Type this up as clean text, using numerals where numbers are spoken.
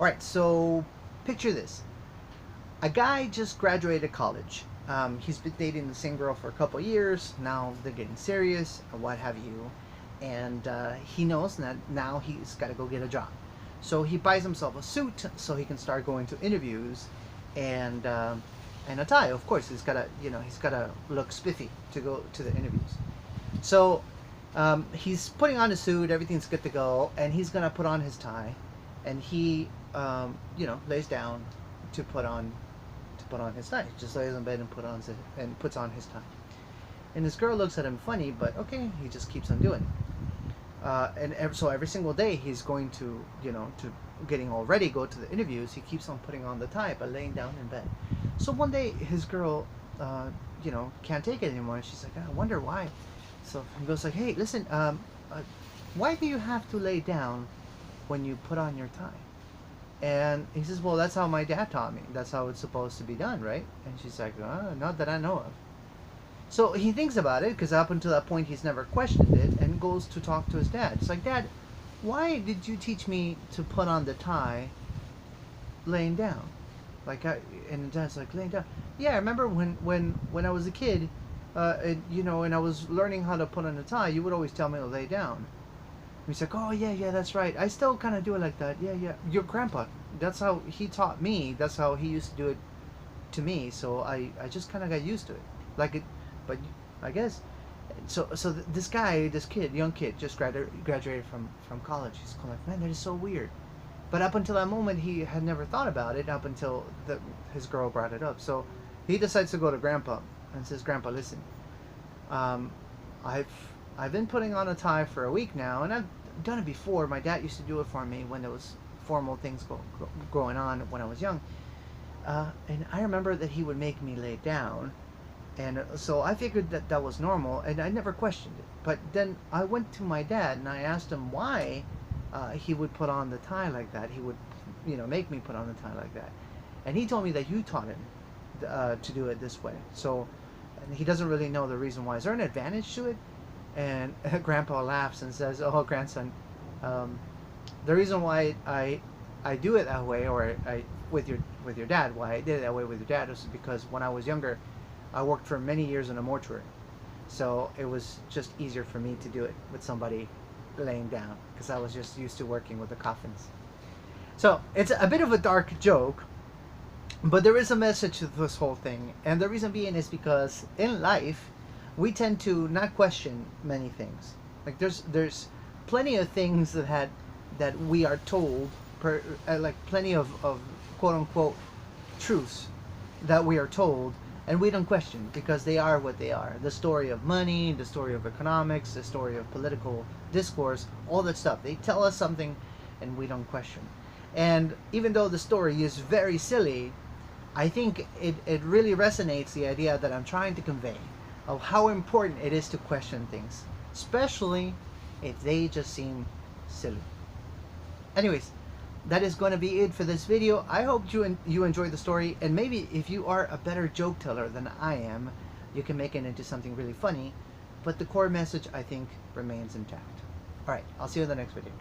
All right, so picture this. A guy just graduated college. He's been dating the same girl for a couple years. Now they're getting serious, or what have you. And he knows that now he's got to go get a job. So he buys himself a suit so he can start going to interviews, and and a tie. Of course, he's gotta look spiffy to go to the interviews. So he's putting on his suit. Everything's good to go, and he's gonna put on his tie, and he lays down to put on his tie. Just lays in bed and puts on his tie. And this girl looks at him funny, but okay, he just keeps on doing it. So every single day he's going to getting all ready, go to the interviews. He keeps on putting on the tie, but laying down in bed. So one day his girl, can't take it anymore. She's like, I wonder why. So he goes like, hey, listen, why do you have to lay down when you put on your tie? And he says, well, that's how my dad taught me. That's how it's supposed to be done, right? And she's like, not that I know of. So he thinks about it, because up until that point he's never questioned it, and goes to talk to his dad. It's like, Dad, why did you teach me to put on the tie laying down? And Dad's like, laying down. Yeah, I remember when I was a kid, and I was learning how to put on a tie, you would always tell me to lay down. He's like, oh yeah, that's right. I still kind of do it like that. Yeah. Your grandpa, that's how he taught me. That's how he used to do it to me. So I just kind of got used to it. Like it, but I guess. So this guy, this kid, young kid, just graduated from college. He's going like, man, that is so weird. But up until that moment, he had never thought about it. Up until his girl brought it up. So he decides to go to Grandpa and says, Grandpa, listen, um, I've I've been putting on a tie for a week now, and I've done it before. My dad used to do it for me when there was formal things going on when I was young. And I remember that he would make me lay down, and so I figured that that was normal, and I never questioned it. But then I went to my dad and I asked him why he would put on the tie like that. He would, make me put on the tie like that, and he told me that you taught him to do it this way. So and he doesn't really know the reason why. Is there an advantage to it? And Grandpa laughs and says, "Oh, grandson, um, the reason why I do it that way, or I with your dad, why I did it that way with your dad, was because when I was younger, I worked for many years in a mortuary, so it was just easier for me to do it with somebody laying down because I was just used to working with the coffins." So it's a bit of a dark joke, but there is a message to this whole thing, and the reason being is because in life, we tend to not question many things. Like there's plenty of things that we are told, like plenty of quote unquote truths that we are told, and we don't question because they are what they are. The story of money, the story of economics, the story of political discourse, all that stuff. They tell us something, and we don't question. And even though the story is very silly, I think it really resonates the idea that I'm trying to convey of how important it is to question things, especially if they just seem silly. Anyways, that is going to be it for this video. I hope you enjoyed the story, and maybe if you are a better joke teller than I am, you can make it into something really funny, but the core message, I think, remains intact. Alright, I'll see you in the next video.